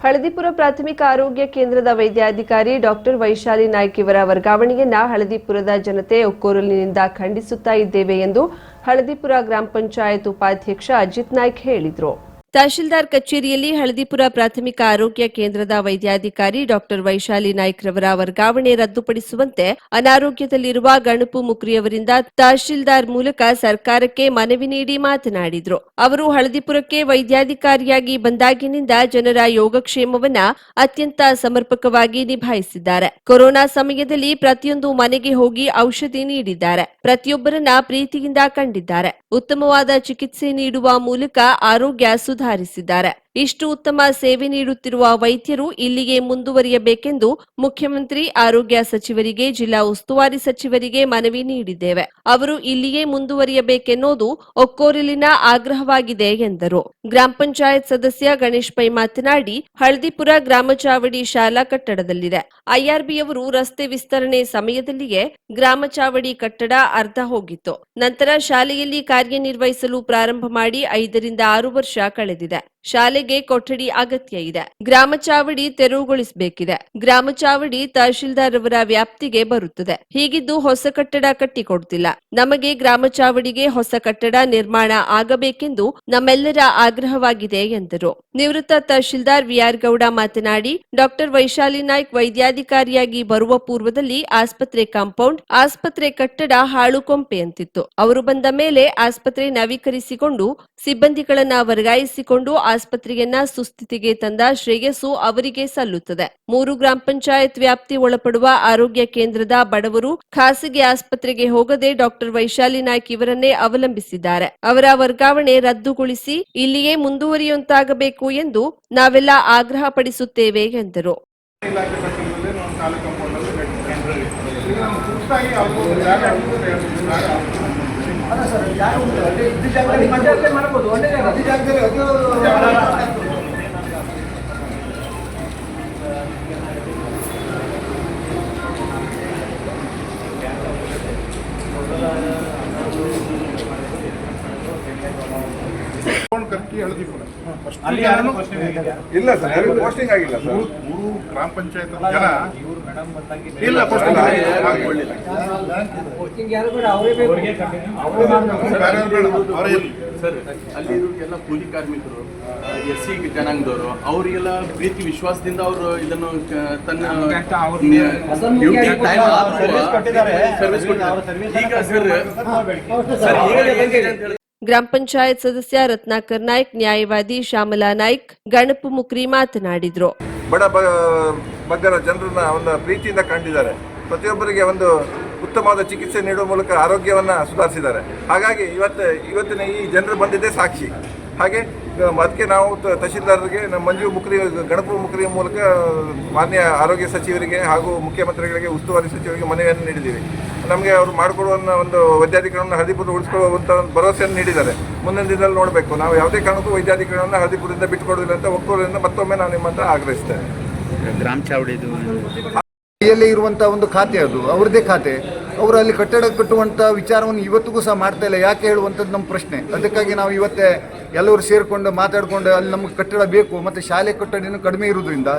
ಹಳದಿಪುರ ಪ್ರಾಥಮಿಕ ಆರೋಗ್ಯ ಕೇಂದ್ರದ ವೈದ್ಯಾಧಿಕಾರಿ ಡಾಕ್ಟರ್ ವೈಶಾಲಿ ನಾಯ್ಕ್ ಇವರ ವರ್ಗಾವಣೆಯನ್ನ ಹಳದಿಪುರದ ಜನತೆ ಒಕ್ಕೊರಲಿನಿಂದ ಖಂಡಿಸುತ್ತಾ ಇದ್ದೇವೆ ಎಂದು ಹಳದಿಪುರ ಗ್ರಾಮ ಪಂಚಾಯತ್ ಉಪಾಧ್ಯಕ್ಷ ಅಜಿತ್ ನಾಯ್ಕ್ ಹೇಳಿದರು. ತಹಶೀಲ್ದಾರ್ ಕಚೇರಿಯಲ್ಲಿ ಹಳದಿಪುರ ಪ್ರಾಥಮಿಕ ಆರೋಗ್ಯ ಕೇಂದ್ರದ ವೈದ್ಯಾಧಿಕಾರಿ ಡಾಕ್ಟರ್ ವೈಶಾಲಿ ನಾಯ್ಕ್ ರವರ ವರ್ಗಾವಣೆ ರದ್ದುಪಡಿಸುವಂತೆ ಅನಾರೋಗ್ಯದಲ್ಲಿರುವ ಗಣಪು ಮುಕ್ರಿಯವರಿಂದ ತಹಶೀಲ್ದಾರ್ ಮೂಲಕ ಸರ್ಕಾರಕ್ಕೆ ಮನವಿ ನೀಡಿ ಮಾತನಾಡಿದರು. ಅವರು ಹಳದಿಪುರಕ್ಕೆ ವೈದ್ಯಾಧಿಕಾರಿಯಾಗಿ ಬಂದಾಗಿನಿಂದ ಜನರ ಯೋಗಕ್ಷೇಮವನ್ನ ಅತ್ಯಂತ ಸಮರ್ಪಕವಾಗಿ ನಿಭಾಯಿಸಿದ್ದಾರೆ. ಕೊರೋನಾ ಸಮಯದಲ್ಲಿ ಪ್ರತಿಯೊಂದು ಮನೆಗೆ ಹೋಗಿ ಔಷಧಿ ನೀಡಿದ್ದಾರೆ. ಪ್ರತಿಯೊಬ್ಬರನ್ನ ಪ್ರೀತಿಯಿಂದ ಕಂಡಿದ್ದಾರೆ. ಉತ್ತಮವಾದ ಚಿಕಿತ್ಸೆ ನೀಡುವ ಮೂಲಕ ಆರೋಗ್ಯ ಸುಧಾರಿಸಿದ್ದಾರೆ. ಇಷ್ಟು ಉತ್ತಮ ಸೇವೆ ನೀಡುತ್ತಿರುವ ವೈದ್ಯರು ಇಲ್ಲಿಗೆ ಮುಂದುವರಿಯಬೇಕೆಂದು ಮುಖ್ಯಮಂತ್ರಿ, ಆರೋಗ್ಯ ಸಚಿವರಿಗೆ, ಜಿಲ್ಲಾ ಉಸ್ತುವಾರಿ ಸಚಿವರಿಗೆ ಮನವಿ ನೀಡಿದ್ದೇವೆ. ಅವರು ಇಲ್ಲಿಯೇ ಮುಂದುವರಿಯಬೇಕೆನ್ನುವುದು ಒಕ್ಕೊರಲಿನ ಆಗ್ರಹವಾಗಿದೆ ಎಂದರು. ಗ್ರಾಮ ಪಂಚಾಯತ್ ಸದಸ್ಯ ಗಣೇಶ್ ಪೈ ಮಾತನಾಡಿ, ಹಳದಿಪುರ ಗ್ರಾಮ ಚಾವಡಿ ಶಾಲಾ ಕಟ್ಟಡದಲ್ಲಿದೆ. ಐಆರ್ಬಿಯವರು ರಸ್ತೆ ವಿಸ್ತರಣೆ ಸಮಯದಲ್ಲಿಯೇ ಗ್ರಾಮ ಚಾವಡಿ ಕಟ್ಟಡ ಅರ್ಧ ಹೋಗಿತ್ತು. ನಂತರ ಶಾಲೆಯಲ್ಲಿ ಕಾರ್ಯನಿರ್ವಹಿಸಲು ಪ್ರಾರಂಭ ಮಾಡಿ 5 ರಿಂದ 6 ವರ್ಷ ಕಳೆದಿದೆ. ಶಾಲೆಗೆ ಕೊಠಡಿ ಅಗತ್ಯ ಇದೆ. ಗ್ರಾಮ ಚಾವಡಿ ತೆರವುಗೊಳಿಸಬೇಕಿದೆ. ಗ್ರಾಮ ಚಾವಡಿ ತಹಶೀಲ್ದಾರ್ ಅವರ ವ್ಯಾಪ್ತಿಗೆ ಬರುತ್ತದೆ. ಹೀಗಿದ್ದು ಹೊಸ ಕಟ್ಟಡ ಕಟ್ಟಿಕೊಡುತ್ತಿಲ್ಲ. ನಮಗೆ ಗ್ರಾಮ ಚಾವಡಿಗೆ ಹೊಸ ಕಟ್ಟಡ ನಿರ್ಮಾಣ ಆಗಬೇಕೆಂದು ನಮ್ಮೆಲ್ಲರ ಆಗ್ರಹವಾಗಿದೆ ಎಂದರು. ನಿವೃತ್ತ ತಹಶೀಲ್ದಾರ್ ವಿಆರ್ ಗೌಡ ಮಾತನಾಡಿ, ಡಾಕ್ಟರ್ ವೈಶಾಲಿ ನಾಯ್ಕ್ ವೈದ್ಯಾಧಿಕಾರಿಯಾಗಿ ಬರುವ ಪೂರ್ವದಲ್ಲಿ ಆಸ್ಪತ್ರೆ ಕಾಂಪೌಂಡ್, ಆಸ್ಪತ್ರೆ ಕಟ್ಟಡ ಹಾಳು ಕೊಂಪೆಯಂತಿತ್ತು. ಅವರು ಬಂದ ಮೇಲೆ ಆಸ್ಪತ್ರೆ ನವೀಕರಿಸಿಕೊಂಡು ಸಿಬ್ಬಂದಿಗಳನ್ನ ವರ್ಗಾಯಿಸಿಕೊಂಡು ಆಸ್ಪತ್ರೆಯನ್ನ ಸುಸ್ಥಿತಿಗೆ ತಂದ ಶ್ರೇಯಸ್ಸು ಅವರಿಗೆ ಸಲ್ಲುತ್ತದೆ. 3 ಗ್ರಾಮ ಪಂಚಾಯತ್ ವ್ಯಾಪ್ತಿ ಒಳಪಡುವ ಆರೋಗ್ಯ ಕೇಂದ್ರದ ಬಡವರು ಖಾಸಗಿ ಆಸ್ಪತ್ರೆಗೆ ಹೋಗದೆ ಡಾಕ್ಟರ್ ವೈಶಾಲಿ ನಾಯ್ಕ್ ಇವರನ್ನೇ ಅವಲಂಬಿಸಿದ್ದಾರೆ. ಅವರ ವರ್ಗಾವಣೆ ರದ್ದುಗೊಳಿಸಿ ಇಲ್ಲಿಯೇ ಮುಂದುವರಿಯುವಂತಾಗಬೇಕು ಎಂದು ನಾವೆಲ್ಲ ಆಗ್ರಹ ಪಡಿಸುತ್ತೇವೆ ಎಂದರು. ಇಲ್ಲ ಸರ್, ಯಾರಿಗೂ ಪೋಸ್ಟಿಂಗ್ ಆಗಿಲ್ಲ ಸರ್. 3 ಗ್ರಾಮ ಪಂಚಾಯತ್ ಜನ ಇಲ್ಲ ಪೋಸ್ಟಿಂಗ್ ಸರ್. ಅಲ್ಲಿ ಎಲ್ಲ ಕೂಲಿ ಕಾರ್ಮಿಕರು, SC ಜನಾಂಗದವರು, ಅವರಿಗೆಲ್ಲ ಪ್ರೀತಿ ವಿಶ್ವಾಸದಿಂದ ಅವರು ಇದನ್ನು ತನ್ನ ಸರ್ವಿಸ್ ಕೊಟ್ಟಿದ್ದಾರೆ. ಗ್ರಾಮ ಪಂಚಾಯತ್ ಸದಸ್ಯ ರತ್ನಾಕರ್ ನಾಯ್ಕ್, ನ್ಯಾಯವಾದಿ ಶ್ಯಾಮಲಾ ನಾಯ್ಕ್, ಗಣಪು ಮುಕ್ರಿ ಮಾತನಾಡಿದರು. ಬಡ ಬಗ್ಗರ ಜನರನ್ನ ಒಂದು ಪ್ರೀತಿಯಿಂದ ಕಂಡಿದ್ದಾರೆ. ಪ್ರತಿಯೊಬ್ಬರಿಗೆ ಒಂದು ಉತ್ತಮವಾದ ಚಿಕಿತ್ಸೆ ನೀಡುವ ಮೂಲಕ ಆರೋಗ್ಯವನ್ನು ಸುಧಾರಿಸಿದ್ದಾರೆ. ಹಾಗಾಗಿ ಇವತ್ತಿನ ಈ ಜನರು ಬಂದಿದ್ದೇ ಸಾಕ್ಷಿ. ಹಾಗೆ ಅದಕ್ಕೆ ನಾವು ತಹಶೀಲ್ದಾರರಿಗೆ, ನಮ್ಮ ಮಂಜು ಮುಕ್ರಿ, ಗಣಪು ಮುಕ್ರಿ ಮೂಲಕ ಮಾನ್ಯ ಆರೋಗ್ಯ ಸಚಿವರಿಗೆ ಹಾಗೂ ಮುಖ್ಯಮಂತ್ರಿಗಳಿಗೆ, ಉಸ್ತುವಾರಿ ಸಚಿವರಿಗೆ ಮನವಿಯನ್ನು ನೀಡಿದ್ದೀವಿ. ನಮಗೆ ಅವರು ಮಾಡಿಕೊಡುವ ಒಂದು ವೈದ್ಯಾಧಿಕಾರಿಯನ್ನು ಹಳದಿಪುರ ಉಳಿಸ್ಕೊಳ್ಳುವಂಥ ಒಂದು ಭರವಸೆಯನ್ನು ನೀಡಿದ್ದಾರೆ. ಮುಂದಿನ ದಿನದಲ್ಲಿ ನೋಡಬೇಕು. ನಾವು ಯಾವುದೇ ಕಾರಣಕ್ಕೂ ವೈದ್ಯಾಧಿಕಾರಿಯನ್ನು ಹಳದಿಪುರದಿಂದ ಬಿಟ್ಟುಕೊಡೋದಿಲ್ಲ ಅಂತ ಒಕ್ಕೊರಲಿಂದ ಮತ್ತೊಮ್ಮೆ ನಾನು ನಿಮ್ಮಂತ ಆಗ್ರಹಿಸ್ತೇನೆ. ಗ್ರಾಮ ಚಾವಡಿದು ಇರುವಂಥ ಒಂದು ಖಾತೆ, ಅದು ಅವ್ರದ್ದೇ ಖಾತೆ. ಅವರು ಅಲ್ಲಿ ಕಟ್ಟಡ ಕಟ್ಟುವಂಥ ವಿಚಾರವನ್ನು ಇವತ್ತಿಗೂ ಸಹ ಮಾಡ್ತಾ ಇಲ್ಲ. ಯಾಕೆ ಹೇಳುವಂಥದ್ದು ನಮ್ಮ ಪ್ರಶ್ನೆ. ಅದಕ್ಕಾಗಿ ನಾವು ಇವತ್ತೇ ಎಲ್ಲರೂ ಸೇರಿಕೊಂಡು ಮಾತಾಡಿಕೊಂಡು ಅಲ್ಲಿ ನಮಗೆ ಕಟ್ಟಡ ಬೇಕು, ಮತ್ತು ಶಾಲೆ ಕೊಠಡಿನೂ ಕಡಿಮೆ ಇರೋದ್ರಿಂದ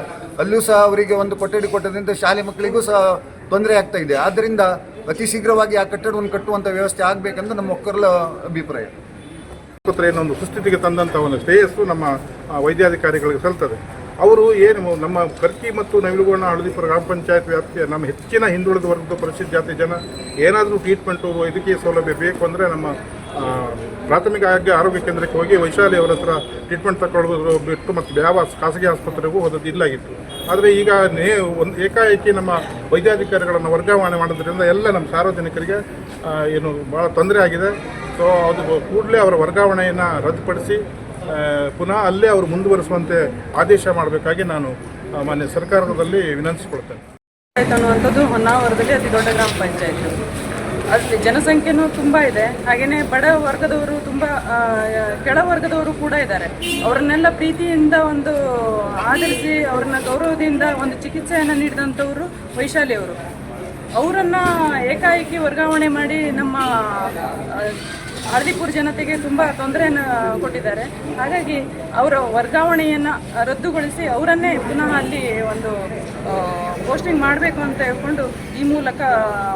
ಅಲ್ಲೂ ಸಹ ಅವರಿಗೆ ಒಂದು ಕೊಠಡಿ ಕೊಟ್ಟದ್ರಿಂದ ಶಾಲೆ ಮಕ್ಕಳಿಗೂ ಸಹ ತೊಂದರೆ ಆಗ್ತಾ ಇದೆ. ಆದ್ದರಿಂದ ಅತಿ ಶೀಘ್ರವಾಗಿ ಆ ಕಟ್ಟಡವನ್ನು ಕಟ್ಟುವಂಥ ವ್ಯವಸ್ಥೆ ಆಗಬೇಕಂತ ನಮ್ಮ ಒಕ್ಕರಲ ಅಭಿಪ್ರಾಯ. ಆಸ್ಪತ್ರೆಯನ್ನು ಒಂದು ಸುಸ್ಥಿತಿಗೆ ತಂದಂಥ ಒಂದು ಶ್ರೇಯಸ್ಸು ನಮ್ಮ ವೈದ್ಯಾಧಿಕಾರಿಗಳಿಗೆ ಸಲ್ತದೆ. ಅವರು ಏನು ನಮ್ಮ ಕರ್ಕಿ ಮತ್ತು ನವಿಲುಗೋಣ ಹಳದಿಪುರ ಗ್ರಾಮ ಪಂಚಾಯತ್ ವ್ಯಾಪ್ತಿಯ ನಮ್ಮ ಹೆಚ್ಚಿನ ಹಿಂದುಳಿದ ವರ್ಗದ ಪರಿಶಿಷ್ಟ ಜಾತಿ ಜನ ಏನಾದರೂ ಟ್ರೀಟ್ಮೆಂಟು, ವೈದ್ಯಕೀಯ ಸೌಲಭ್ಯ ಬೇಕು ಅಂದರೆ ನಮ್ಮ ಪ್ರಾಥಮಿಕ ಆರೋಗ್ಯ ಕೇಂದ್ರಕ್ಕೆ ಹೋಗಿ ವೈಶಾಲಿ ಅವರ ಹತ್ರ ಟ್ರೀಟ್ಮೆಂಟ್ ತಗೊಳ್ಳೋದು ಬಿಟ್ಟು ಮತ್ತು ಯಾವ ಖಾಸಗಿ ಆಸ್ಪತ್ರೆಗೂ ಹೋಗೋದು ಇಲ್ಲಾಗಿತ್ತು. ಆದರೆ ಈಗ ಏಕಾಏಕಿ ನಮ್ಮ ವೈದ್ಯಾಧಿಕಾರಿಗಳನ್ನು ವರ್ಗಾವಣೆ ಮಾಡೋದ್ರಿಂದ ಎಲ್ಲ ನಮ್ಮ ಸಾರ್ವಜನಿಕರಿಗೆ ಏನು ಭಾಳ ತೊಂದರೆ ಆಗಿದೆ. ಸೊ ಅದು ಕೂಡಲೇ ಅವರ ವರ್ಗಾವಣೆಯನ್ನು ರದ್ದುಪಡಿಸಿ ಪುನಃ ಅಲ್ಲೇ ಅವರು ಮುಂದುವರಿಸುವಂತೆ ಆದೇಶ ಮಾಡಬೇಕಾಗಿ ನಾನು ಮಾನ್ಯ ಸರ್ಕಾರದಲ್ಲಿ ವಿನಂತಿಸಿಕೊಳ್ತೇನೆ. ಅನ್ನುವಂಥದ್ದು ಹೊನ್ನಾವರದಲ್ಲಿ ಅತಿ ದೊಡ್ಡ ಗ್ರಾಮ ಪಂಚಾಯತ್. ಅಲ್ಲಿ ಜನಸಂಖ್ಯೆನೂ ತುಂಬ ಇದೆ. ಹಾಗೆಯೇ ಬಡ ವರ್ಗದವರು, ತುಂಬ ಕೆಳವರ್ಗದವರು ಕೂಡ ಇದ್ದಾರೆ. ಅವರನ್ನೆಲ್ಲ ಪ್ರೀತಿಯಿಂದ ಒಂದು ಆಧರಿಸಿ ಅವ್ರನ್ನ ಗೌರವದಿಂದ ಒಂದು ಚಿಕಿತ್ಸೆಯನ್ನು ನೀಡಿದಂಥವರು ವೈಶಾಲಿ ಅವರು. ಅವರನ್ನು ಏಕಾಏಕಿ ವರ್ಗಾವಣೆ ಮಾಡಿ ನಮ್ಮ ಹಳದಿಪುರ ಜನತೆಗೆ ತುಂಬ ತೊಂದರೆಯನ್ನು ಕೊಟ್ಟಿದ್ದಾರೆ. ಹಾಗಾಗಿ ಅವರ ವರ್ಗಾವಣೆಯನ್ನು ರದ್ದುಗೊಳಿಸಿ ಅವರನ್ನೇ ಪುನಃ ಅಲ್ಲಿ ಒಂದು ಪೋಸ್ಟಿಂಗ್ ಮಾಡಬೇಕು ಅಂತ ಹೇಳ್ಕೊಂಡು ಈ ಮೂಲಕ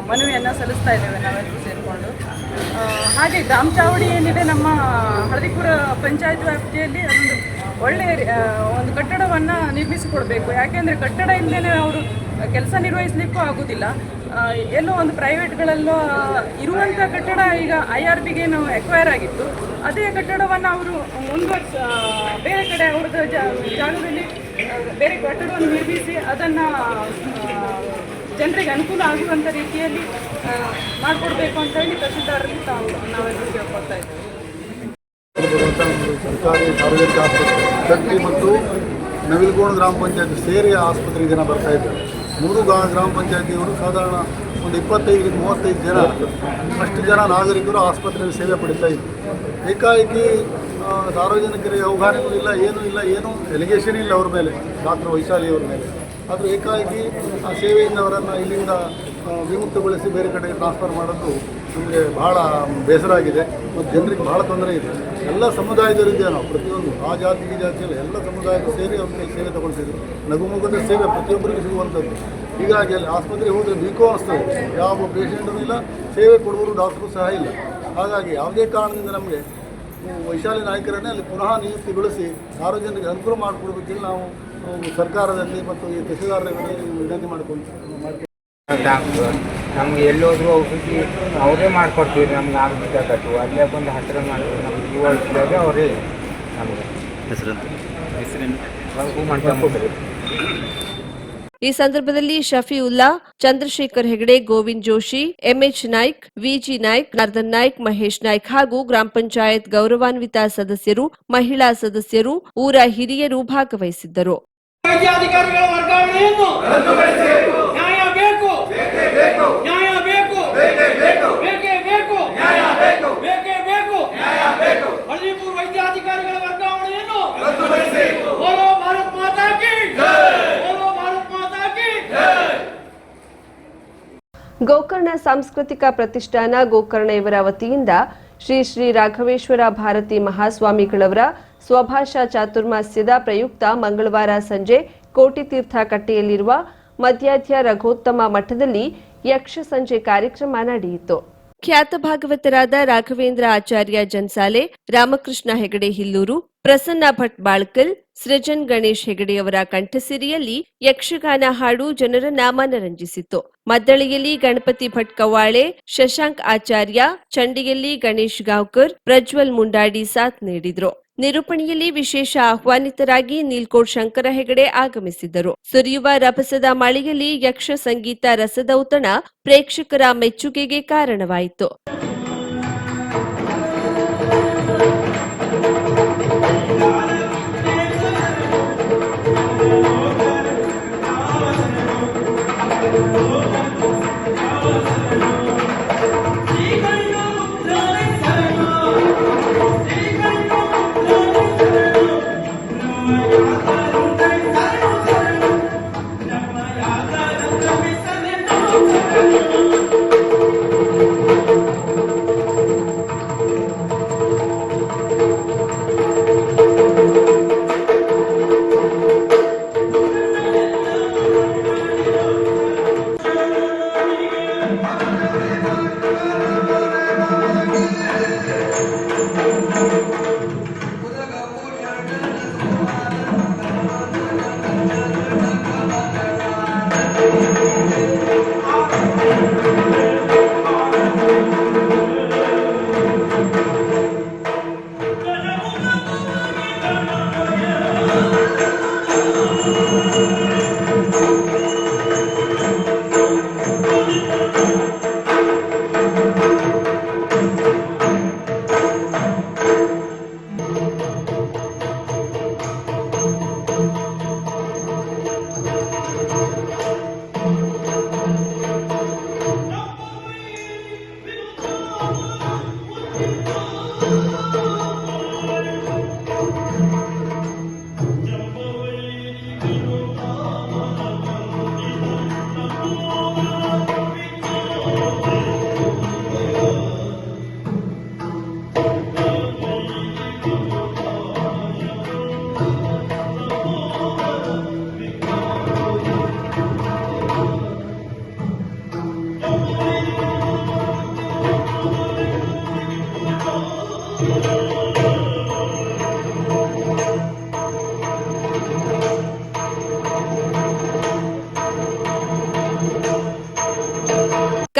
ಮನವಿಯನ್ನು ಸಲ್ಲಿಸ್ತಾ ಇದ್ದೇವೆ ನಾವೆಲ್ಲರೂ ಸೇರಿಕೊಂಡು. ಹಾಗೆ ಗ್ರಾಮ ಚಾವಡಿ ಏನಿದೆ ನಮ್ಮ ಹಳದಿಪುರ ಪಂಚಾಯತ್ ವ್ಯಾಪ್ತಿಯಲ್ಲಿ ಅದೊಂದು ಒಳ್ಳೆಯ ಒಂದು ಕಟ್ಟಡವನ್ನು ನಿರ್ಮಿಸಿಕೊಡ್ಬೇಕು. ಯಾಕೆಂದರೆ ಕಟ್ಟಡ ಇಲ್ಲದೇ ಅವರು ಕೆಲಸ ನಿರ್ವಹಿಸಲಿಕ್ಕೂ ಆಗೋದಿಲ್ಲ. ಎಲ್ಲೋ ಒಂದು ಪ್ರೈವೇಟ್ಗಳಲ್ಲೋ ಇರುವಂಥ ಕಟ್ಟಡ ಈಗ IRBಗೆ ನಾವು ಎಕ್ವೈರ್ ಆಗಿತ್ತು. ಅದೇ ಕಟ್ಟಡವನ್ನು ಅವರು ಬೇರೆ ಕಡೆ ಅವ್ರದ್ದು ಜಾಗದಲ್ಲಿ ಬೇರೆ ಕಟ್ಟಡವನ್ನು ನಿರ್ಮಿಸಿ ಅದನ್ನು ಜನರಿಗೆ ಅನುಕೂಲ ಆಗುವಂಥ ರೀತಿಯಲ್ಲಿ ಮಾಡಿಕೊಡ್ಬೇಕು ಅಂತ ಹೇಳಿ ತಹಶೀಲ್ದಾರರಲ್ಲಿ ನಾವೆಲ್ಲರೂ ಕೇಳ್ಕೊಳ್ತಾ ಇದ್ದೇವೆ. ಸರ್ಕಾರಿ ಸಾರ್ವಜನಿಕ ಆಸ್ಪತ್ರೆ ಗಟ್ಟಿ ಮತ್ತು ನವಿಲುಗೋಣ ಗ್ರಾಮ ಪಂಚಾಯತ್ ಸೇರಿ ಆಸ್ಪತ್ರೆಗೆ ಜನ ಬರ್ತಾ ಇದ್ದಾರೆ. 3 ಗ್ರಾಮ ಪಂಚಾಯತಿಯವರು ಸಾಧಾರಣ ಒಂದು 25-35 ಜನ ಅಷ್ಟು ಜನ ನಾಗರಿಕರು ಆಸ್ಪತ್ರೆಯಲ್ಲಿ ಸೇವೆ ಪಡಿತಾ ಇದ್ರು. ಏಕಾಏಕಿ ಸಾರ್ವಜನಿಕರಿಗೆ ಅವಘಾನವೂ ಇಲ್ಲ, ಏನೂ ಇಲ್ಲ, ಏನೂ ಎಲಿಗೇಷನ್ ಇಲ್ಲ ಅವ್ರ ಮೇಲೆ, ಡಾಕ್ಟರ್ ವೈಶಾಲಿ ಅವ್ರ ಮೇಲೆ. ಆದರೂ ಏಕಾಏಕಿ ಆ ಸೇವೆಯಿಂದ ಅವರನ್ನು ಇಲ್ಲಿಂದ ವಿಮುಕ್ತಗೊಳಿಸಿ ಬೇರೆ ಕಡೆಗೆ ಟ್ರಾನ್ಸ್ಫರ್ ಮಾಡೋದು ನಮಗೆ ಭಾಳ ಬೇಸರ ಆಗಿದೆ ಮತ್ತು ಜನರಿಗೆ ಭಾಳ ತೊಂದರೆ ಇದೆ. ಎಲ್ಲ ಸಮುದಾಯದವರಿದ್ದೇವೆ ನಾವು, ಪ್ರತಿಯೊಂದು ಆ ಜಾತಿ ಈ ಜಾತಿಯಲ್ಲಿ ಎಲ್ಲ ಸಮುದಾಯಕ್ಕೂ ಸೇರಿ ಅವ್ರ ಕೈ ಸೇವೆ ತಗೊಳ್ತಿದ್ರು. ನಗುಮುಖದ ಸೇವೆ ಪ್ರತಿಯೊಬ್ಬರಿಗೂ ಸಿಗುವಂಥದ್ದು. ಹೀಗಾಗಿ ಅಲ್ಲಿ ಆಸ್ಪತ್ರೆಗೆ ಹೋದರೆ ಬೀಕೋ ಅನಿಸ್ತದೆ, ಯಾವ ಪೇಷಂಟೂ ಇಲ್ಲ, ಸೇವೆ ಕೊಡುವರು ಡಾಕ್ಟ್ರು ಸಹ ಇಲ್ಲ. ಹಾಗಾಗಿ ಯಾವುದೇ ಕಾರಣದಿಂದ ನಮಗೆ ವೈಶಾಲಿ ನಾಯಕರನ್ನೇ ಅಲ್ಲಿ ಪುನಃ ನಿಯುಕ್ತಿಗೊಳಿಸಿ ಸಾರ್ವಜನಿಕರಿಗೆ ಅನುಕೂಲ ಮಾಡಿಕೊಡ್ಬೇಕಿಲ್ಲ ನಾವು ಸರ್ಕಾರದಲ್ಲಿ ಮತ್ತು ಈ ತಹಸೀಲ್ದಾರರಿಗೆ ವಿನಂತಿ ಮಾಡ್ಕೊಂಡು ನಮ್ಗೆ ಎಲ್ಲೋದ್ರೂ ಔಷಧಿ ಅವರೇ ಮಾಡಿಕೊಡ್ತೀವಿ. ನಮ್ಗೆ ಆಗಬೇಕಾಗತ್ತು ಅಲ್ಲೇ ಬಂದು ಹತ್ತಿರ ಮಾಡ್ತೀವಿ. ನಮ್ಗೆ ಜೀವ ಅವರೇ ನಮಗೆ ಹೆಸರೇನು ಮಾಡ್ಕೊಂಡ್ಬಿಡ್ತೀವಿ. ಈ ಸಂದರ್ಭದಲ್ಲಿ ಶಫಿವುಲ್ಲಾ, ಚಂದ್ರಶೇಖರ್ ಹೆಗಡೆ, ಗೋವಿಂದ್ ಜೋಶಿ, MH ನಾಯ್ಕ್, VG ನಾಯ್ಕ್, ನಾರ್ದನ್ ನಾಯ್ಕ್, ಮಹೇಶ್ ನಾಯ್ಕ್ ಹಾಗೂ ಗ್ರಾಮ ಪಂಚಾಯತ್ ಗೌರವಾನ್ವಿತ ಸದಸ್ಯರು, ಮಹಿಳಾ ಸದಸ್ಯರು, ಊರ ಹಿರಿಯರು ಭಾಗವಹಿಸಿದ್ದರು. ವೈದ್ಯಾಧಿಕಾರಿಗಳ ವರ್ಗಾವಣೆಯನ್ನು ರದ್ದುಗೊಳಿಸಬೇಕು. ನ್ಯಾಯ ಬೇಕು, ಬೇಕೇ ಬೇಕು. ನ್ಯಾಯ ಬೇಕು, ಬೇಕೇ ಬೇಕು. ಬೇಕೇ ಬೇಕು. ನ್ಯಾಯ ಬೇಕು, ಬೇಕೇ ಬೇಕು. ನ್ಯಾಯ ಬೇಕು. ಹಳ್ಳಿಪುರ ವೈದ್ಯಾಧಿಕಾರಿಗಳ ವರ್ಗಾವಣೆಯನ್ನು ರದ್ದುಗೊಳಿಸಬೇಕು. ಬೋಲೋ ಭಾರತ್ ಮಾತಾ ಕಿ ಜೈ. ಬೋಲೋ ಭಾರತ್ ಮಾತಾ ಕಿ ಜೈ. ಗೋಕರ್ಣ ಸಾಂಸ್ಕೃತಿಕ ಪ್ರತಿಷ್ಠಾನ ಗೋಕರ್ಣ ಇವರ ವತಿಯಿಂದ ಶ್ರೀ ಶ್ರೀ ರಾಘವೇಶ್ವರ ಭಾರತಿ ಮಹಾಸ್ವಾಮಿಗಳವರ ಸ್ವಭಾಷಾ ಚಾತುರ್ಮಾಸ್ಯದ ಪ್ರಯುಕ್ತ ಮಂಗಳವಾರ ಸಂಜೆ ಕೋಟಿತೀರ್ಥ ಕಟ್ಟೆಯಲ್ಲಿರುವ ಮಧ್ಯಾಧ್ಯ ರಘೋತ್ತಮ ಮಠದಲ್ಲಿ ಯಕ್ಷ ಸಂಜೆ ಕಾರ್ಯಕ್ರಮ ನಡೆಯಿತು. ಖ್ಯಾತ ಭಾಗವತರಾದ ರಾಘವೇಂದ್ರ ಆಚಾರ್ಯ ಜನ್ಸಾಲೆ, ರಾಮಕೃಷ್ಣ ಹೆಗಡೆ ಹಿಲ್ಲೂರು, ಪ್ರಸನ್ನ ಭಟ್ ಬಾಳ್ಕಲ್, ಸೃಜನ್ ಗಣೇಶ್ ಹೆಗಡೆಯವರ ಕಂಠಸಿರಿಯಲ್ಲಿ ಯಕ್ಷಗಾನ ಹಾಡು ಜನರನ್ನ ಮನರಂಜಿಸಿತು. ಮದ್ದಳೆಯಲ್ಲಿ ಗಣಪತಿ ಭಟ್ ಕವ್ವಾಳೆ, ಶಶಾಂಕ್ ಆಚಾರ್ಯ, ಚಂಡಿಯಲ್ಲಿ ಗಣೇಶ್ ಗಾವ್ಕರ್, ಪ್ರಜ್ವಲ್ ಮುಂಡಾಡಿ ಸಾಥ್ ನೀಡಿದ್ರು. ನಿರೂಪಣೆಯಲ್ಲಿ ವಿಶೇಷ ಆಹ್ವಾನಿತರಾಗಿ ನೀಲ್ಕೋಟ್ ಶಂಕರ ಹೆಗಡೆ ಆಗಮಿಸಿದ್ದರು. ಸುರಿಯುವ ರಭಸದ ಮಳೆಯಲ್ಲಿ ಯಕ್ಷ ಸಂಗೀತ ರಸದೌತಣ ಪ್ರೇಕ್ಷಕರ ಮೆಚ್ಚುಗೆಗೆ ಕಾರಣವಾಯಿತು.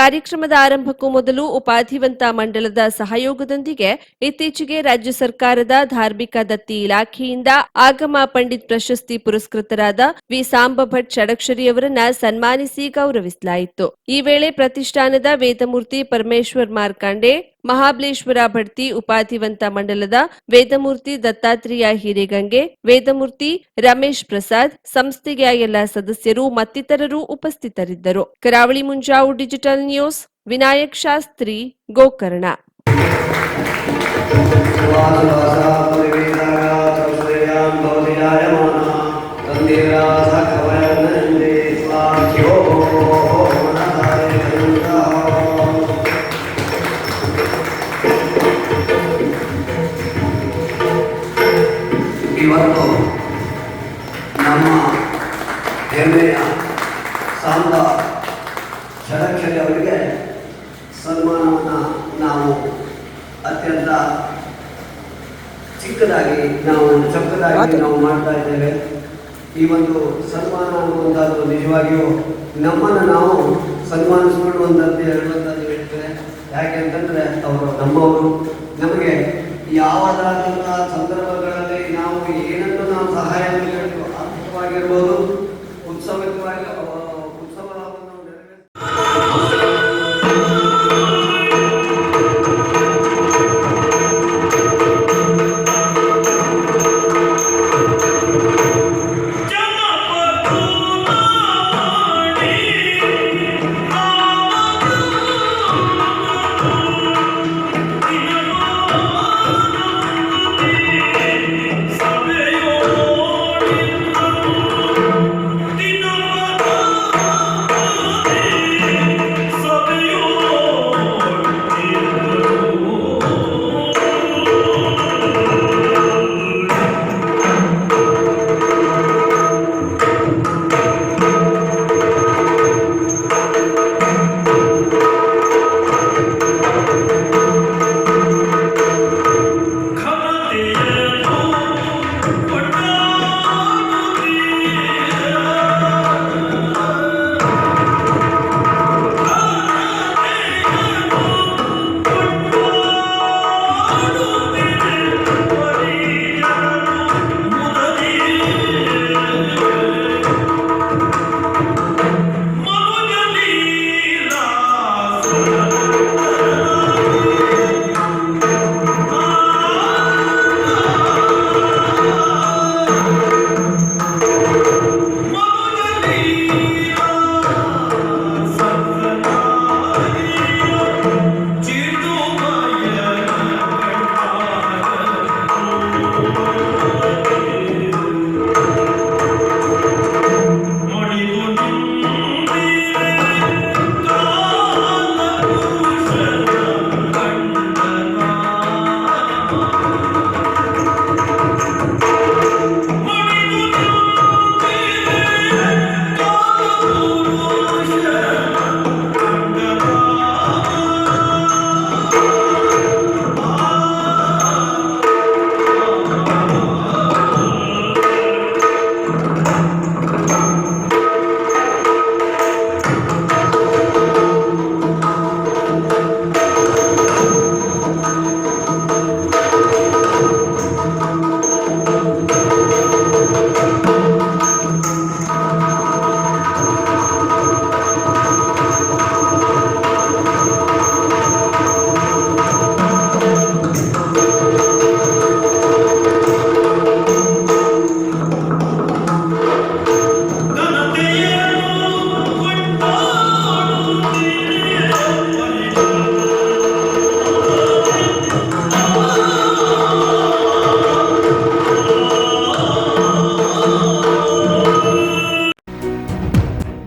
ಕಾರ್ಯಕ್ರಮದ ಆರಂಭಕ್ಕೂ ಮೊದಲು ಉಪಾಧಿವಂತ ಮಂಡಲದ ಸಹಯೋಗದೊಂದಿಗೆ ಇತ್ತೀಚೆಗೆ ರಾಜ್ಯ ಸರ್ಕಾರದ ಧಾರ್ಮಿಕ ದತ್ತಿ ಇಲಾಖೆಯಿಂದ ಆಗಮ ಪಂಡಿತ್ ಪ್ರಶಸ್ತಿ ಪುರಸ್ಕೃತರಾದ ವಿ ಸಾಂಬಭಟ್ ಷಡಕ್ಷರಿಯವರನ್ನ ಸನ್ಮಾನಿಸಿ ಗೌರವಿಸಲಾಯಿತು. ಈ ವೇಳೆ ಪ್ರತಿಷ್ಠಾನದ ವೇದಮೂರ್ತಿ ಪರಮೇಶ್ವರ್ ಮಾರ್ಕಾಂಡೆ, ಮಹಾಬಲೇಶ್ವರ ಭಟ್ತಿ ಉಪಾಧಿವಂತ ಮಂಡಲದ ವೇದಮೂರ್ತಿ ದತ್ತಾತ್ರೇಯ ಹಿರೇಗಂಗೆ, ವೇದಮೂರ್ತಿ ರಮೇಶ್ ಪ್ರಸಾದ್, ಸಂಸ್ಥೆಯ ಎಲ್ಲ ಸದಸ್ಯರು ಮತ್ತಿತರರು ಉಪಸ್ಥಿತರಿದ್ದರು. ಕರಾವಳಿ ಮುಂಜಾವು ಡಿಜಿಟಲ್ ನ್ಯೂಸ್, ವಿನಾಯಕ್ ಶಾಸ್ತ್ರಿ, ಗೋಕರ್ಣ. ಇವತ್ತು ನಮ್ಮ ಹೆಮ್ಮೆಯ ಸಾಂಬ ಷಡಕ್ಷರಿ ಅವರಿಗೆ ಸನ್ಮಾನವನ್ನು ನಾವು ಅತ್ಯಂತ ಚಿಕ್ಕದಾಗಿ ಚೊಕ್ಕದಾಗಿ ನಾವು ಮಾಡ್ತಾ ಇದ್ದೇವೆ. ಈ ಒಂದು ಸನ್ಮಾನ ಅನ್ನುವಂಥದ್ದು ನಿಜವಾಗಿಯೂ ನಮ್ಮನ್ನು ನಾವು ಸನ್ಮಾನಿಸಿಕೊಳ್ಳುವಂಥದ್ದು ಹೇಳುವಂಥದ್ದು ಹೇಳ್ತೇವೆ. ಯಾಕೆ ಅಂತಂದರೆ ಅವರು ನಮ್ಮವರು. ನಮಗೆ ಯಾವುದಾದಂಥ ಸಂದರ್ಭಗಳಲ್ಲಿ ನಾವು ಏನನ್ನು ನಾವು ಸಹಾಯ ಮಾಡಬೇಕು, ಆರ್ಥಿಕವಾಗಿರ್ಬೋದು, ಉತ್ಸವವನ್ನು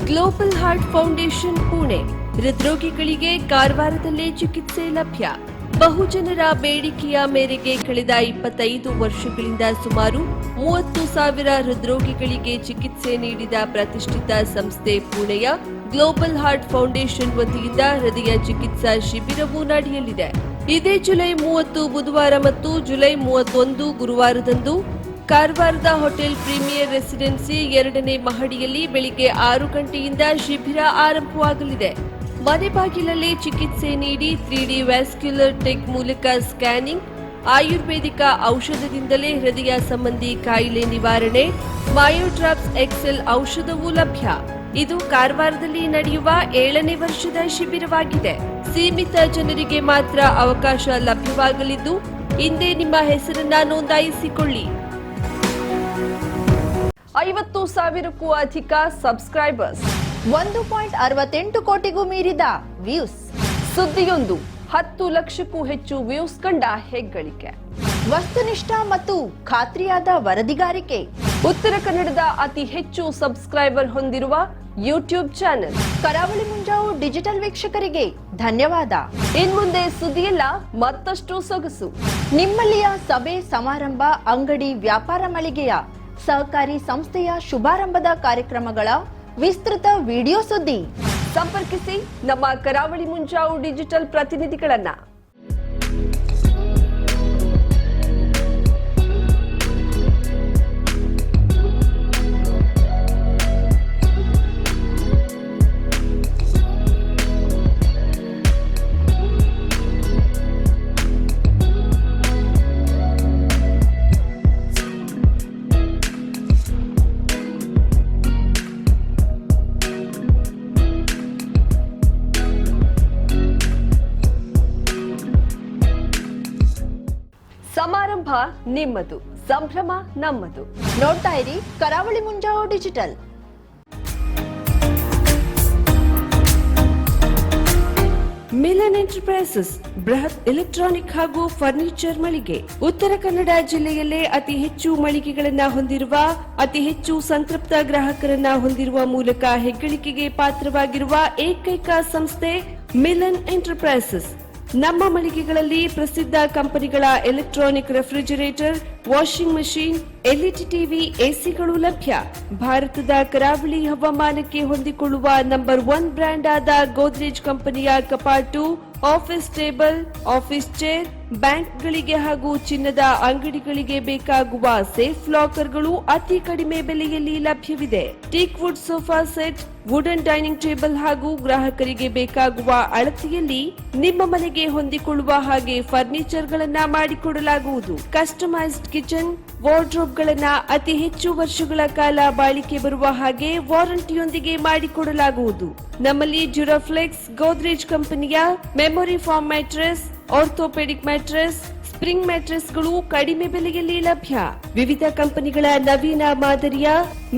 ಗ್ಲೋಬಲ್ ಹಾರ್ಟ್ ಫೌಂಡೇಶನ್ ಪುಣೆ ಹೃದ್ರೋಗಿಗಳಿಗೆ ಕಾರವಾರದಲ್ಲೇ ಚಿಕಿತ್ಸೆ ಲಭ್ಯ. ಬಹುಜನರ ಬೇಡಿಕೆಯ ಮೇರೆಗೆ ಕಳೆದ 25 ವರ್ಷಗಳಿಂದ ಸುಮಾರು 30,000 ಹೃದ್ರೋಗಿಗಳಿಗೆ ಚಿಕಿತ್ಸೆ ನೀಡಿದ ಪ್ರತಿಷ್ಠಿತ ಸಂಸ್ಥೆ ಪುಣೆಯ ಗ್ಲೋಬಲ್ ಹಾರ್ಟ್ ಫೌಂಡೇಶನ್ ವತಿಯಿಂದ ಹೃದಯ ಚಿಕಿತ್ಸಾ ಶಿಬಿರವು ನಡೆಯಲಿದೆ. ಇದೇ ಜುಲೈ 30 ಬುಧವಾರ ಮತ್ತು ಜುಲೈ 31 ಗುರುವಾರದಂದು ಕಾರವಾರದ ಹೋಟೆಲ್ ಪ್ರೀಮಿಯರ್ ರೆಸಿಡೆನ್ಸಿ 2ನೇ ಮಹಡಿಯಲ್ಲಿ ಬೆಳಿಗ್ಗೆ 6 ಗಂಟೆಯಿಂದ ಶಿಬಿರ ಆರಂಭವಾಗಲಿದೆ. ಮನೆ ಬಾಗಿಲಲ್ಲೇ ಚಿಕಿತ್ಸೆ ನೀಡಿ 3D ವ್ಯಾಸ್ಕ್ಯುಲರ್ ಟೆಕ್ ಮೂಲಕ ಸ್ಕ್ಯಾನಿಂಗ್, ಆಯುರ್ವೇದಿಕ ಔಷಧದಿಂದಲೇ ಹೃದಯ ಸಂಬಂಧಿ ಕಾಯಿಲೆ ನಿವಾರಣೆ, ಮಯೋಡ್ರಾಪ್ಸ್ ಎಕ್ಸೆಲ್ ಔಷಧವೂ ಲಭ್ಯ. ಇದು ಕಾರವಾರದಲ್ಲಿ ನಡೆಯುವ 7ನೇ ವರ್ಷದ ಶಿಬಿರವಾಗಿದೆ. ಸೀಮಿತ ಜನರಿಗೆ ಮಾತ್ರ ಅವಕಾಶ ಲಭ್ಯವಾಗಲಿದ್ದು, ಹಿಂದೆ ನಿಮ್ಮ ಹೆಸರನ್ನ ನೋಂದಾಯಿಸಿಕೊಳ್ಳಿ. 50,000ಕ್ಕೂ ಅಧಿಕ ಸಬ್ಸ್ಕ್ರೈಬರ್ಸ್, 1.68 ಕೋಟಿಗೂ ಮೀರಿದ ವ್ಯೂಸ್. ಸುದ್ದಿಯೊಂದು 10 ಲಕ್ಷಕ್ಕೂ ಹೆಚ್ಚು ವ್ಯೂಸ್ ಕಂಡ ಹೆಗ್ಗಳಿಕೆ. ವಸ್ತುನಿಷ್ಠ ಮತ್ತು ಖಾತ್ರಿಯಾದ ವರದಿಗಾರಿಕೆ. ಉತ್ತರ ಕನ್ನಡದ ಅತಿ ಹೆಚ್ಚು ಸಬ್ಸ್ಕ್ರೈಬರ್ ಹೊಂದಿರುವ ಯೂಟ್ಯೂಬ್ ಚಾನೆಲ್. ಕರಾವಳಿ ಮುಂಜಾವು ಡಿಜಿಟಲ್ ವೀಕ್ಷಕರಿಗೆ ಧನ್ಯವಾದ. ಇನ್ಮುಂದೆ ಸುದ್ದಿಯಲ್ಲ ಮತ್ತಷ್ಟು ಸೊಗಸು. ನಿಮ್ಮಲ್ಲಿಯ ಸಭೆ ಸಮಾರಂಭ, ಅಂಗಡಿ, ವ್ಯಾಪಾರ ಮಳಿಗೆಯ ಸಹಕಾರಿ ಸಂಸ್ಥೆಯ ಶುಭಾರಂಭದ ಕಾರ್ಯಕ್ರಮಗಳ ವಿಸ್ತೃತ ವಿಡಿಯೋ ಸುದ್ದಿ. ಸಂಪರ್ಕಿಸಿ ನಮ್ಮ ಕರಾವಳಿ ಮುಂಜಾವು ಡಿಜಿಟಲ್ ಪ್ರತಿನಿಧಿಗಳನ್ನ. ಸಮಾರಂಭ ನಿಮ್ಮದು, ಸಂಭ್ರಮ ನಮ್ಮದು. ನೋಡ್ತಾ ಇರಿ ಕರಾವಳಿ ಮುಂಜಾವು ಡಿಜಿಟಲ್. ಮಿಲನ್ ಎಂಟರ್ಪ್ರೈಸಸ್ ಬೃಹತ್ ಎಲೆಕ್ಟ್ರಾನಿಕ್ ಹಾಗೂ ಫರ್ನಿಚರ್ ಮಳಿಗೆ. ಉತ್ತರ ಕನ್ನಡ ಜಿಲ್ಲೆಯಲ್ಲೇ ಅತಿ ಹೆಚ್ಚು ಮಳಿಗೆಗಳನ್ನ ಹೊಂದಿರುವ, ಅತಿ ಹೆಚ್ಚು ಸಂತೃಪ್ತ ಗ್ರಾಹಕರನ್ನ ಹೊಂದಿರುವ ಮೂಲಕ ಹೆಗ್ಗಳಿಕೆಗೆ ಪಾತ್ರವಾಗಿರುವ ಏಕೈಕ ಸಂಸ್ಥೆ ಮಿಲನ್ ಎಂಟರ್ಪ್ರೈಸಸ್. ನಮ್ಮ ಮಳಿಗೆಗಳಲ್ಲಿ ಪ್ರಸಿದ್ಧ ಕಂಪನಿಗಳ electronic refrigerator, washing machine, LED TV, ಎಸಿಗಳು ಲಭ್ಯ. ಭಾರತದ ಕರಾವಳಿ ಹವಾಮಾನಕ್ಕೆ ಹೊಂದಿಕೊಳ್ಳುವ ನಂಬರ್ 1 ಬ್ರ್ಯಾಂಡ್ ಆದ ಗೋದ್ರೇಜ್ ಕಂಪನಿಯ ಕಪಾಟು, ಆಫೀಸ್ ಟೇಬಲ್, ಆಫೀಸ್ ಚೇರ್, ಬ್ಯಾಂಕ್ಗಳಿಗೆ ಹಾಗೂ ಚಿನ್ನದ ಅಂಗಡಿಗಳಿಗೆ ಬೇಕಾಗುವ ಸೇಫ್ ಲಾಕರ್ಗಳು ಅತಿ ಕಡಿಮೆ ಬೆಲೆಯಲ್ಲಿ ಲಭ್ಯವಿದೆ. Teak wood sofa set, wooden dining table ಹಾಗೂ ಗ್ರಾಹಕರಿಗೆ ಬೇಕಾಗುವ ಅಳತೆಯಲ್ಲಿ ನಿಮ್ಮ ಮನೆಗೆ ಹೊಂದಿಕೊಳ್ಳುವ ಹಾಗೆ ಫರ್ನಿಚರ್ ಗಳನ್ನ ಮಾಡಿಕೊಡಲಾಗುವುದು. ಕಸ್ಟಮೈಸ್ಡ್ ಕಿಚನ್, ವಾರ್ಡ್ರೋಬ್ ಗಳನ್ನ ಅತಿ ಹೆಚ್ಚು ವರ್ಷಗಳ ಕಾಲ ಬಾಳಿಕೆ ಬರುವ ಹಾಗೆ ವಾರಂಟಿಯೊಂದಿಗೆ ಮಾಡಿಕೊಡಲಾಗುವುದು. ನಮ್ಮಲ್ಲಿ ಡ್ಯೂರಾಫ್ಲೆಕ್ಸ್, ಗೋದ್ರೇಜ್ ಕಂಪನಿಯ memory foam mattress, orthopedic mattress, spring ಮ್ಯಾಟ್ರೆಸ್ಗಳು ಕಡಿಮೆ ಬೆಲೆಯಲ್ಲಿ ಲಭ್ಯ. ವಿವಿಧ ಕಂಪನಿಗಳ ನವೀನ ಮಾದರಿಯ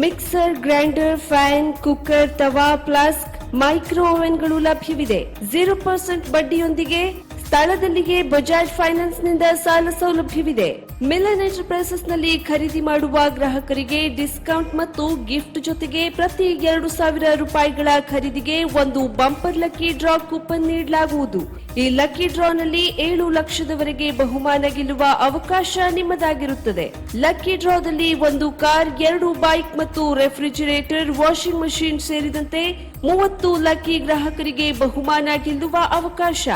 ಮಿಕ್ಸರ್, ಗ್ರೈಂಡರ್, ಫ್ಯಾನ್, ಕುಕ್ಕರ್, ತವಾ, ಫ್ಲಾಸ್ಕ್, ಮೈಕ್ರೋ ಓವೆನ್ಗಳು ಲಭ್ಯವಿದೆ. 0% ಬಡ್ಡಿಯೊಂದಿಗೆ ಸ್ಥಳದಲ್ಲಿಯೇ ಬಜಾಜ್ ಫೈನಾನ್ಸ್ ನಿಂದ ಸಾಲ ಸೌಲಭ್ಯವಿದೆ. ಮಿಲನ್ ಎಂಟರ್ಪ್ರೈಸಸ್ ನಲ್ಲಿ ಖರೀದಿ ಮಾಡುವ ಗ್ರಾಹಕರಿಗೆ ಡಿಸ್ಕೌಂಟ್ ಮತ್ತು ಗಿಫ್ಟ್ ಜೊತೆಗೆ ಪ್ರತಿ 2,000 ರೂಪಾಯಿಗಳ ಖರೀದಿಗೆ ಒಂದು ಬಂಪರ್ ಲಕ್ಕಿ ಡ್ರಾ ಕೂಪನ್ ನೀಡಲಾಗುವುದು. ಈ ಲಕ್ಕಿ ಡ್ರಾ ನಲ್ಲಿ 7 ಲಕ್ಷದವರೆಗೆ ಬಹುಮಾನ ಗೆಲ್ಲುವ ಅವಕಾಶ ನಿಮ್ಮದಾಗಿರುತ್ತದೆ. ಲಕ್ಕಿ ಡ್ರಾದಲ್ಲಿ 1 ಕಾರ್, 2 ಬೈಕ್ ಮತ್ತು ರೆಫ್ರಿಜರೇಟರ್, ವಾಷಿಂಗ್ ಮಷೀನ್ ಸೇರಿದಂತೆ 30 ಲಕ್ಕಿ ಗ್ರಾಹಕರಿಗೆ ಬಹುಮಾನ ಗೆಲ್ಲುವ ಅವಕಾಶ.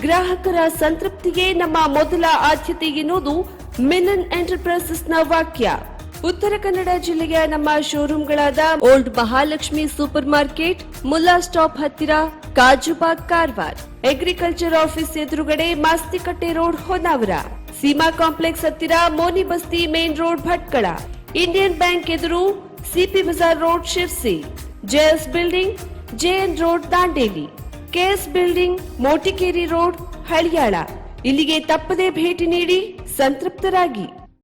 ಗ್ರಾಹಕರ ಸಂತೃಪ್ತಿಗೆ ನಮ್ಮ ಮೊದಲ ಆದ್ಯತೆ ಎನ್ನುವುದು ಮಿಲನ್ ಎಂಟರ್ಪ್ರೈಸಸ್ ನ ವಾಕ್ಯ. ಉತ್ತರ ಕನ್ನಡ ಜಿಲ್ಲೆಯ ನಮ್ಮ ಶೋರೂಮ್ಗಳಾದ old Mahalakshmi super market, Mulla stop ಹತ್ತಿರ, ಕಾಜುಬಾಗ್, ಕಾರವಾರ, ಅಗ್ರಿಕಲ್ಚರ್ ಆಫೀಸ್ ಎದುರುಗಡೆ, ಮಾಸ್ತಿಕಟ್ಟೆ ರೋಡ್, ಹೊನ್ನಾವರ, ಸೀಮಾ ಕಾಂಪ್ಲೆಕ್ಸ್ ಹತ್ತಿರ, Moni Basti main road, Bhatkal, Indian bank ಎದುರು, CP bazaar road, Sirsi, JS building, JN road, Dandeli, KS building, Motikeri road, Haliyal. ಇಲ್ಲಿಗೆ ತಪ್ಪದೇ ಭೇಟಿ ನೀಡಿ ಸಂತೃಪ್ತರಾಗಿ.